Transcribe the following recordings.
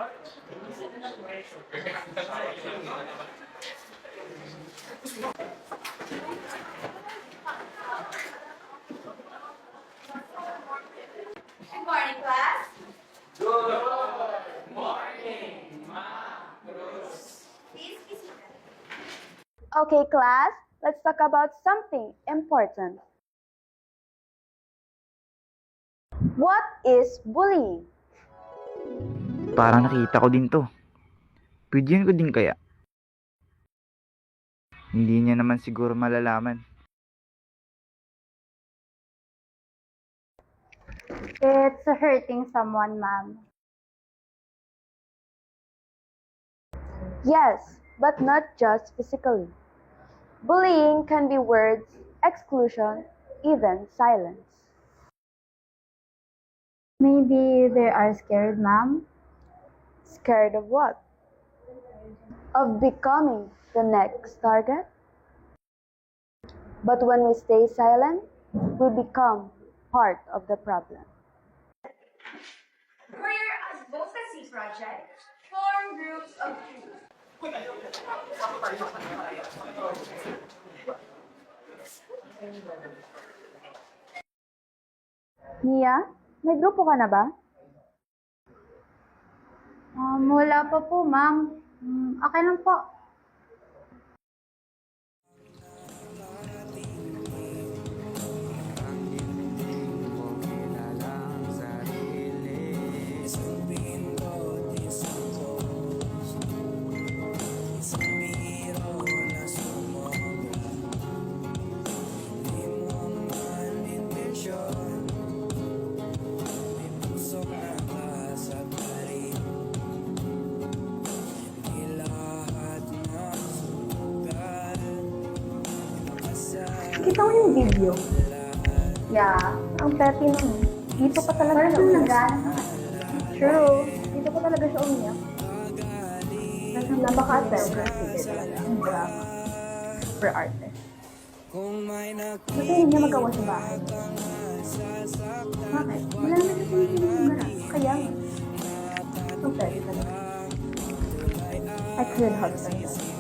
Good morning, class. Please be seated. Okay, class, let's talk about something important. What is bullying? Parang nakita ko din to. Pwede ko din kaya? Hindi niya naman siguro malalaman. It's hurting someone, ma'am. Yes, but not just physically. Bullying can be words, exclusion, even silence. Maybe they are scared, ma'am. Scared of what? Of becoming the next target? But when we stay silent, we become part of the problem. For your advocacy project, form groups of two. Mia, may grupo ka na ba? Wala pa po, ma'am. Okay lang po. Kita mo yung video? Yeah. Ang petty nun. Dito pa talaga Parang siya umiyak. nagana. True. Dito pa talaga siya umiyak. Napaka-attentive kasi talaga. Ang drama. For artist. Kasi hindi niya magawa sa bahay. Bakit? Wala naman siya sinisin ng gara. Kaya nga. Ang petty talaga. I couldn't help myself.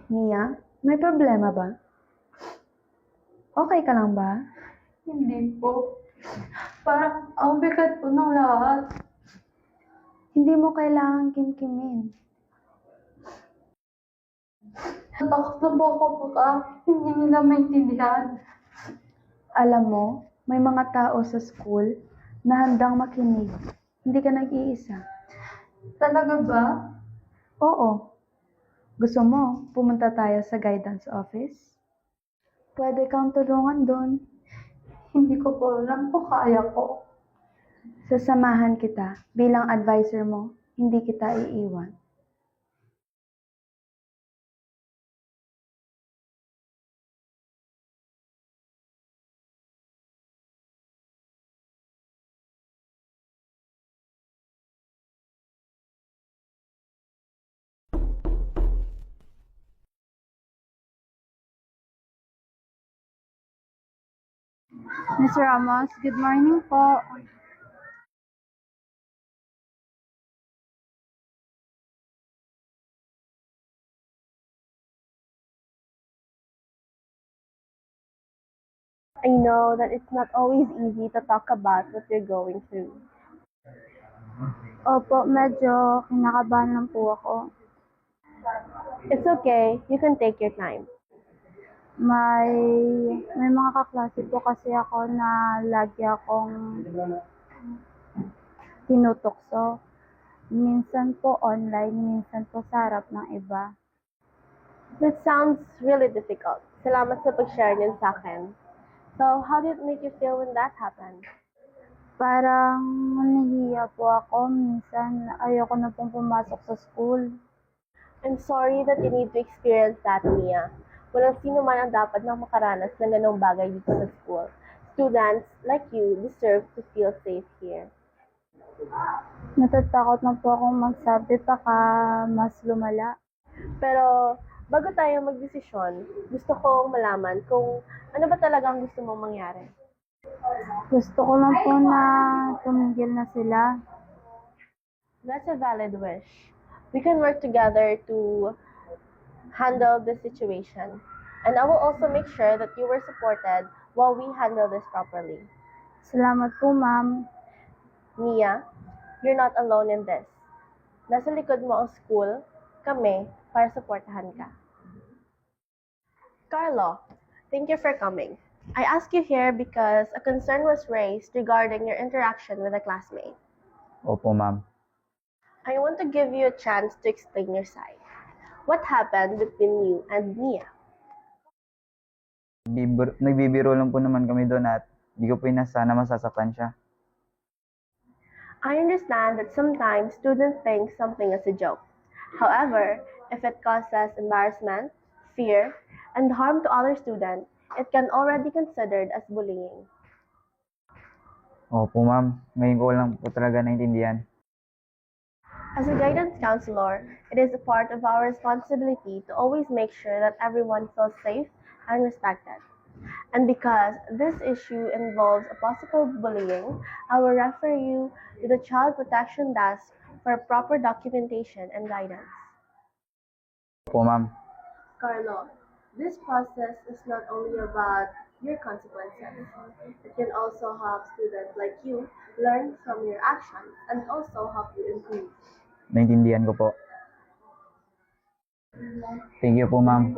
Mia, may problema ba? Okay ka lang ba? Hindi po. Parang ang bigat po ng lahat. Hindi mo kailangang kimkimin. Natakot na po ako po hindi nila maintindihan. Alam mo, may mga tao sa school na handang makinig. Hindi ka nag-iisa. Talaga ba? Oo. Gusto mo, pumunta tayo sa guidance office? Pwede kang tulungan doon. Hindi ko po alam po kaya ko. Sasamahan kita bilang advisor mo, hindi kita iiwan. Ms. Ramos, good morning po. I know that it's not always easy to talk about what you're going through. Opo, medyo kinakabahan lang po ako. It's okay. You can take your time. May mga kaklase po kasi ako na lagi akong tinutokso. Minsan po online, minsan po sa harap ng iba. That sounds really difficult. Salamat sa pag-share niyan sa akin. So, how did it make you feel when that happened? Parang nahihiya po ako. Minsan ayoko na pong pumasok sa school. I'm sorry that you need to experience that, Mia. Walang sino man ang dapat na makaranas ng ganong bagay dito sa school. Students like you deserve to feel safe here. Natatakot na po akong magsabi baka mas lumala. Pero bago tayo magdesisyon, gusto kong malaman kung ano ba talagang gusto mong mangyari. Gusto ko lang po na tumigil na sila. That's a valid wish. We can work together to handle this situation. And I will also make sure that you were supported while we handle this properly. Salamat po, ma'am. Mia, you're not alone in this. Nasa likod mo ang school, kami, para supportahan ka. Carlo, thank you for coming. I asked you here because a concern was raised regarding your interaction with a classmate. Opo, ma'am. I want to give you a chance to explain your side. What happened between you and Mia? Nagbibiro lang po naman kami doon at di ko po inasa na masasaktan siya. I understand that sometimes students think something is a joke. However, if it causes embarrassment, fear, and harm to other students, it can already be considered as bullying. Opo, ma'am. Ngayon ko lang po talaga naintindihan. As a guidance counselor, it is a part of our responsibility to always make sure that everyone feels safe and respected. And because this issue involves a possible bullying, I will refer you to the Child Protection Desk for proper documentation and guidance. Opo, ma'am. Carlo, this process is not only about your consequences. It can also help students like you learn from your actions and also help you improve. Naintindihan ko po. Thank you po, ma'am.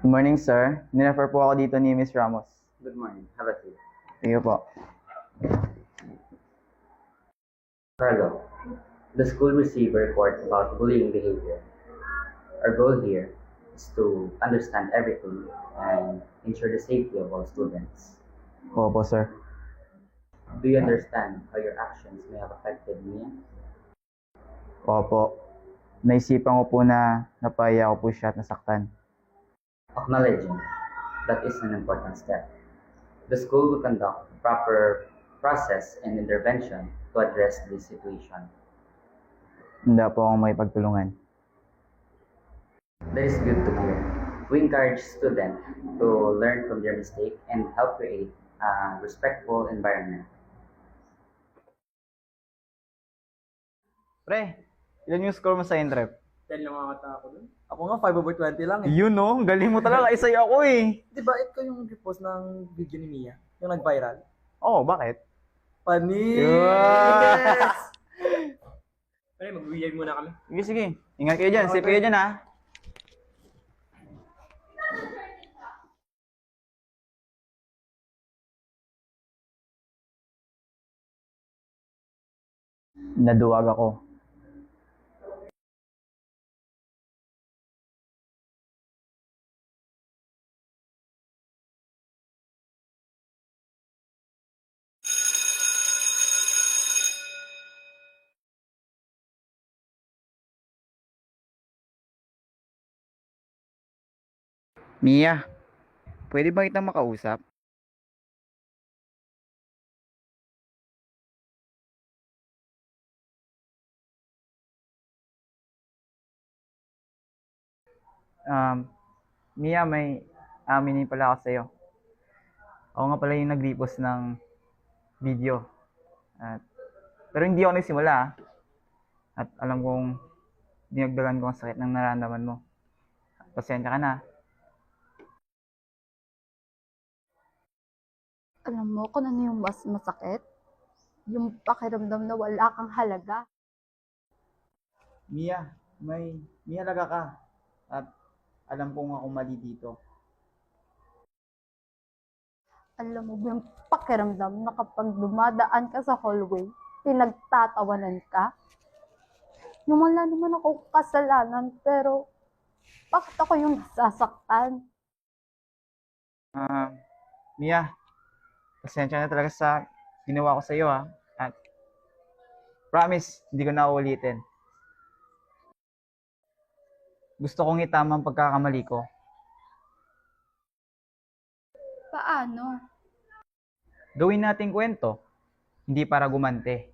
Good morning, sir. Nirefer po ako dito ni Miss Ramos. Good morning. Have a seat. Thank you po. Carlo, the school received a report about bullying behavior. Our goal here is to understand everything and ensure the safety of all students. Opo, sir. Do you understand how your actions may have affected Mia? Opo. Naisipan ko po na napaya ko po siya at nasaktan. Acknowledging that is an important step. The school will conduct a proper process and intervention to address this situation. Hindi po akong may pagtulungan. That is good to hear. We encourage students to learn from their mistake and help create a respectful environment. Pre, ilan yung score mo sa Entrep? 10 lang ang ata ako dun. Ako nga, 5/20 lang eh. Yun no, galing mo talaga. Isay ako eh. Di ba ito yung repost ng video ni Mia? Yung nag-viral? Oo, bakit? Panis! Yes! Pare, mag-weird muna kami. Sige, sige. Ingat kayo dyan. Safe kayo dyan ha. Naduwag ako. Mia, pwede ba kitang makausap? Mia, may aminin pala ako sa'yo. Ako nga pala yung nag-repost ng video. Pero hindi ako nagsimula ah. At alam kong dinagdagan ko ang sakit ng nararamdaman mo. Pasensya ka na. Alam mo kung ano yung mas masakit? Yung pakiramdam na wala kang halaga. Mia, may halaga ka. At alam kong ako mali dito. Alam mo ba yung pakiramdam na kapag dumadaan ka sa hallway, pinagtatawanan ka? Yung wala naman ako kasalanan, pero bakit ako yung nasasaktan? Mia, pasensya na talaga sa ginawa ko sa iyo ha. At Promise, hindi ko na uulitin. Gusto kong itama ang pagkakamali ko. Paano? Gawin nating kwento, hindi para gumante,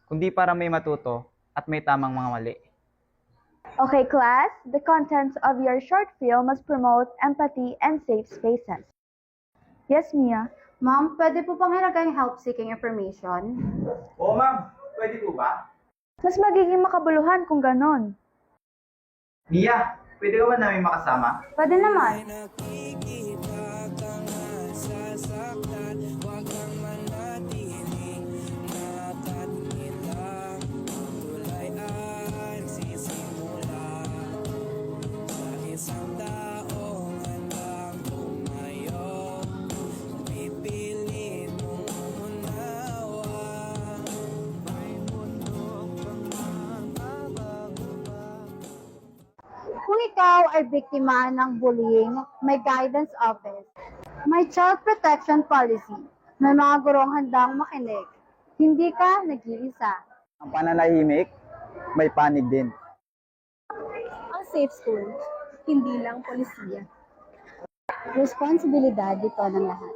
kundi para may matuto at may tamang mga mali. Okay, class, the contents of your short film must promote empathy and safe spaces. Yes, Mia? Ma'am, pwede po bang ilagay ang help-seeking information? Oo, ma'am. Pwede po ba? Mas magiging makabuluhan kung ganon. Mia, pwede ka ba namin makasama? Pwede naman. Kung ikaw ay biktima ng bullying, may guidance office. May child protection policy. May mga gurong handang makinig. Hindi ka nag-iisa. Ang pananahimik, may panig din. Ang safe school, hindi lang polisiya. Responsibilidad dito ng lahat.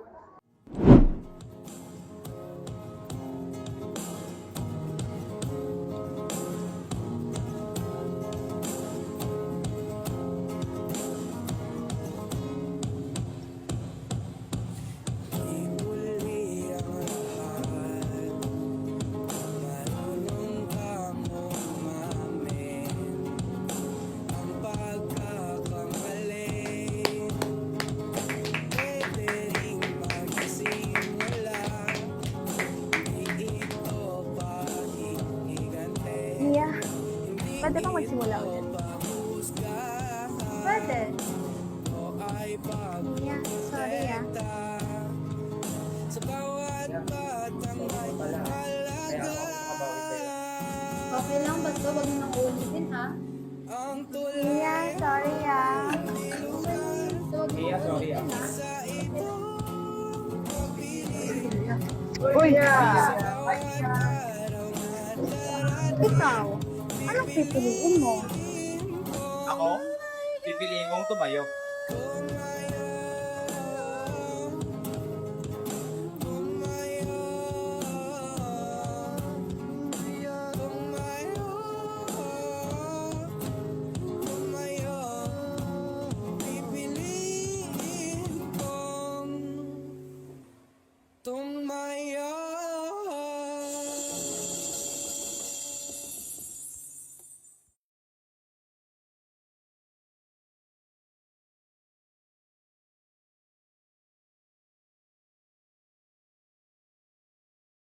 Mia, pwede bang magsimula ulit? Pwede. Mia, sorry ah. Okay lang, basta wag mo nang ulitin ha. Mia, sorry ah. Mia, sorry ah. Uy! Ikaw, anong pipiliin mo? Ako? Pipiliin kong tumayo.